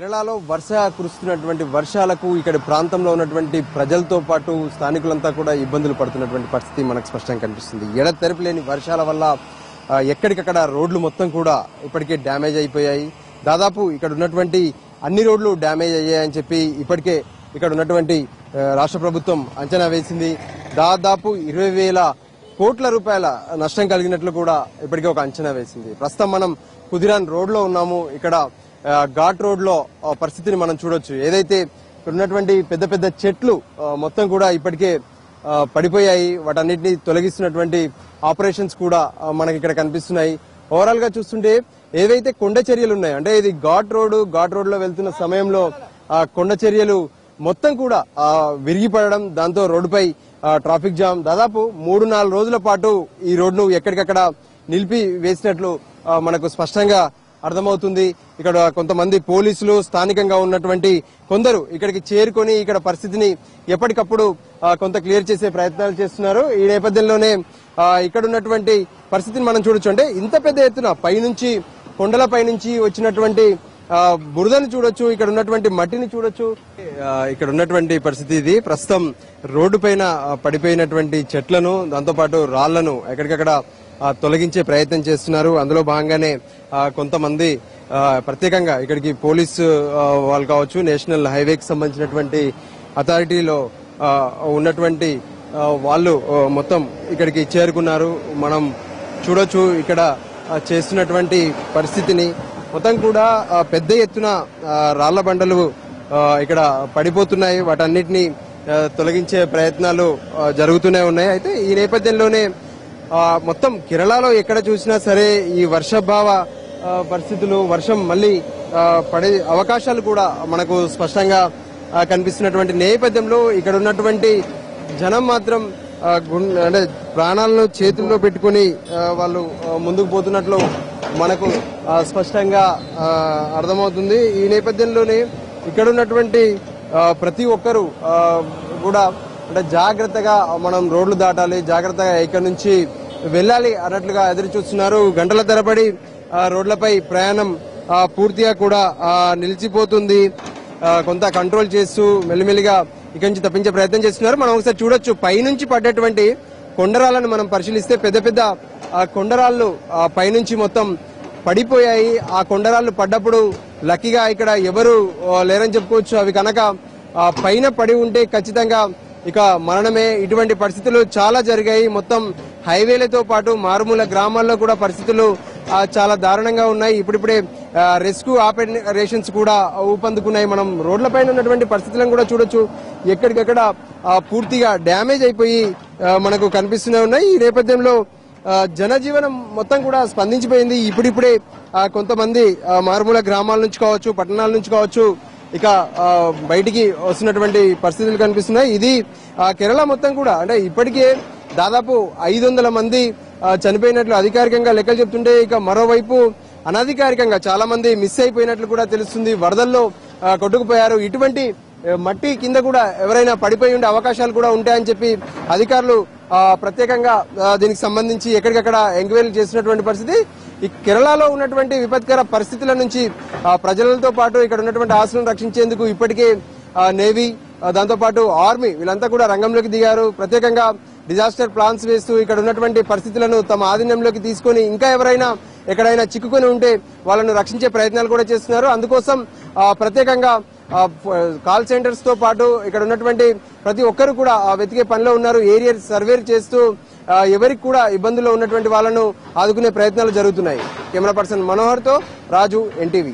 కేరళలో కురుస్తున్నటువంటి వర్షాలకు ఇక్కడ ప్రాంతంలో ఉన్నటువంటి ప్రజలతో పాటు స్థానికులంతా కూడా ఇబ్బందులు పడుతున్నటువంటి పరిస్థితి మనకు స్పష్టంగా కనిపిస్తుంది. ఎడతెరిపి లేని వర్షాల వల్ల ఎక్కడికక్కడ రోడ్లు మొత్తం కూడా ఇప్పటికే డ్యామేజ్ అయిపోయాయి. దాదాపు ఇక్కడ ఉన్నటువంటి అన్ని రోడ్లు డ్యామేజ్ అయ్యాయని చెప్పి ఇప్పటికే ఇక్కడ ఉన్నటువంటి రాష్ట్ర ప్రభుత్వం అంచనా వేసింది. దాదాపు 20,000 కోట్ల రూపాయల నష్టం కలిగినట్లు కూడా ఇప్పటికే ఒక అంచనా వేసింది. ప్రస్తుతం మనం కుదిరాన్ రోడ్ లో ఉన్నాము. ఇక్కడ ఘాట్ రోడ్ లో పరిస్థితిని మనం చూడొచ్చు. ఏదైతే ఇక్కడ ఉన్నటువంటి పెద్ద పెద్ద చెట్లు మొత్తం కూడా ఇప్పటికే పడిపోయాయి. వాటన్నిటిని తొలగిస్తున్నటువంటి ఆపరేషన్స్ కూడా మనకి ఇక్కడ కనిపిస్తున్నాయి. ఓవరాల్ గా చూస్తుంటే ఏవైతే కొండ చర్యలు ఉన్నాయో, అంటే ఇది ఘాట్ రోడ్ లో వెళ్తున్న సమయంలో కొండ చర్యలు మొత్తం కూడా విరిగిపడడం, దాంతో రోడ్డుపై ట్రాఫిక్ జామ్. దాదాపు 3-4 రోజుల పాటు ఈ రోడ్ను ఎక్కడికక్కడ నిలిపి వేసినట్లు మనకు స్పష్టంగా అర్థమవుతుంది. ఇక్కడ కొంతమంది పోలీసులు, స్థానికంగా ఉన్నటువంటి కొందరు ఇక్కడికి చేరుకొని ఇక్కడ పరిస్థితిని ఎప్పటికప్పుడు కొంత క్లియర్ చేసే ప్రయత్నాలు చేస్తున్నారు. ఈ నేపథ్యంలోనే ఇక్కడ ఉన్నటువంటి పరిస్థితిని మనం చూడొచ్చు. అంటే ఇంత పెద్ద ఎత్తున పైనుంచి, కొండలపై నుంచి వచ్చినటువంటి బురదను చూడొచ్చు, ఇక్కడ ఉన్నటువంటి మట్టిని చూడొచ్చు. ఇక్కడ ఉన్నటువంటి పరిస్థితి ఇది. ప్రస్తుతం రోడ్డు పైన పడిపోయినటువంటి చెట్లను, దాంతోపాటు రాళ్లను ఎక్కడికక్కడ తొలగించే ప్రయత్నం చేస్తున్నారు. అందులో భాగంగానే కొంతమంది ప్రత్యేకంగా ఇక్కడికి పోలీసు వాళ్ళు కావచ్చు, నేషనల్ హైవేకి సంబంధించినటువంటి అథారిటీలో ఉన్నటువంటి వాళ్ళు మొత్తం ఇక్కడికి చేరుకున్నారు. మనం చూడొచ్చు ఇక్కడ చేస్తున్నటువంటి పరిస్థితిని. మొత్తం కూడా పెద్ద ఎత్తున రాళ్ల బండలు ఇక్కడ పడిపోతున్నాయి. వాటన్నిటిని తొలగించే ప్రయత్నాలు జరుగుతూనే ఉన్నాయి. అయితే ఈ నేపథ్యంలోనే మొత్తం కేరళలో ఎక్కడ చూసినా సరే ఈ వర్షాభావ పరిస్థితులు, వర్షం మళ్లీ పడే అవకాశాలు కూడా మనకు స్పష్టంగా కనిపిస్తున్నటువంటి నేపథ్యంలో ఇక్కడ ఉన్నటువంటి జనం మాత్రం అంటే ప్రాణాలను చేతుల్లో పెట్టుకుని వాళ్ళు ముందుకు పోతున్నట్లు మనకు స్పష్టంగా అర్థమవుతుంది. ఈ నేపథ్యంలోనే ఇక్కడ ఉన్నటువంటి ప్రతి ఒక్కరూ కూడా అంటే జాగ్రత్తగా మనం రోడ్లు దాటాలి, జాగ్రత్తగా ఇక్కడ నుంచి వెళ్ళాలి అన్నట్లుగా ఎదురు చూస్తున్నారు. గంటల తరబడి రోడ్లపై ప్రయాణం పూర్తిగా కూడా నిలిచిపోతుంది. కొంత కంట్రోల్ చేస్తూ మెల్లిమెల్లిగా ఇక్కడి నుంచి తప్పించే ప్రయత్నం చేస్తున్నారు. మనం ఒకసారి చూడొచ్చు, పైనుంచి పడ్డటువంటి కొండరాలను మనం పరిశీలిస్తే పెద్ద పెద్ద కొండరాళ్లు పైనుంచి మొత్తం పడిపోయాయి. ఆ కొండరాళ్లు పడ్డప్పుడు లక్కీగా ఇక్కడ ఎవరు లేరని చెప్పుకోవచ్చు. అవి కనుక పైన పడి ఉంటే ఖచ్చితంగా ఇక మరణమే. ఇటువంటి పరిస్థితులు చాలా జరిగాయి. మొత్తం హైవేలతో పాటు మారుమూల గ్రామాల్లో కూడా పరిస్థితులు చాలా దారుణంగా ఉన్నాయి. ఇప్పుడిప్పుడే రెస్క్యూ ఆపరేషన్స్ కూడా ఊపందుకున్నాయి. మనం రోడ్లపైన ఉన్నటువంటి పరిస్థితులను కూడా చూడొచ్చు. ఎక్కడికక్కడ పూర్తిగా డ్యామేజ్ అయిపోయి మనకు కనిపిస్తూనే ఉన్నాయి. ఈ నేపథ్యంలో జనజీవనం మొత్తం కూడా స్పందించిపోయింది. ఇప్పుడిప్పుడే కొంతమంది మారుమూల గ్రామాల నుంచి కావచ్చు, పట్టణాల నుంచి కావచ్చు ఇక బయటికి వస్తున్నటువంటి పరిస్థితులు కనిపిస్తున్నాయి. ఇది కేరళ మొత్తం కూడా అంటే ఇప్పటికే దాదాపు 500 మంది చనిపోయినట్లు అధికారికంగా లెక్కలు చెప్తుంటే, ఇక మరోవైపు అనధికారికంగా చాలా మంది మిస్ అయిపోయినట్లు కూడా తెలుస్తుంది. వరదల్లో కొట్టుకుపోయారు. ఇటువంటి మట్టి కింద కూడా ఎవరైనా పడిపోయి ఉండే అవకాశాలు కూడా ఉంటాయని చెప్పి అధికారులు ప్రత్యేకంగా దీనికి సంబంధించి ఎక్కడికక్కడ ఎంక్వైరీ చేస్తున్నటువంటి పరిస్థితి. ఈ కేరళలో ఉన్నటువంటి విపత్కర పరిస్థితుల నుంచి ప్రజలతో పాటు ఇక్కడ ఉన్నటువంటి ఆస్తులను రక్షించేందుకు ఇప్పటికే నేవీ, దాంతోపాటు ఆర్మీ వీళ్ళంతా కూడా రంగంలోకి దిగారు. ప్రత్యేకంగా డిజాస్టర్ ప్లాన్స్ వేస్తూ ఇక్కడ ఉన్నటువంటి పరిస్థితులను తమ ఆధీనంలోకి తీసుకొని ఇంకా ఎవరైనా ఎక్కడైనా చిక్కుకొని ఉంటే వాళ్ళను రక్షించే ప్రయత్నాలు కూడా చేస్తున్నారు. అందుకోసం ప్రత్యేకంగా కాల్ సెంటర్స్ తో పాటు ఇక్కడ ఉన్నటువంటి ప్రతి ఒక్కరు కూడా వెతికే పనిలో ఉన్నారు. ఏరియా సర్వే చేస్తూ ఎవరికి కూడా ఇబ్బందుల్లో ఉన్నటువంటి వాళ్ళను ఆదుకునే ప్రయత్నాలు జరుగుతున్నాయి. కెమెరా పర్సన్ మనోహర్ తో రాజు, NTV.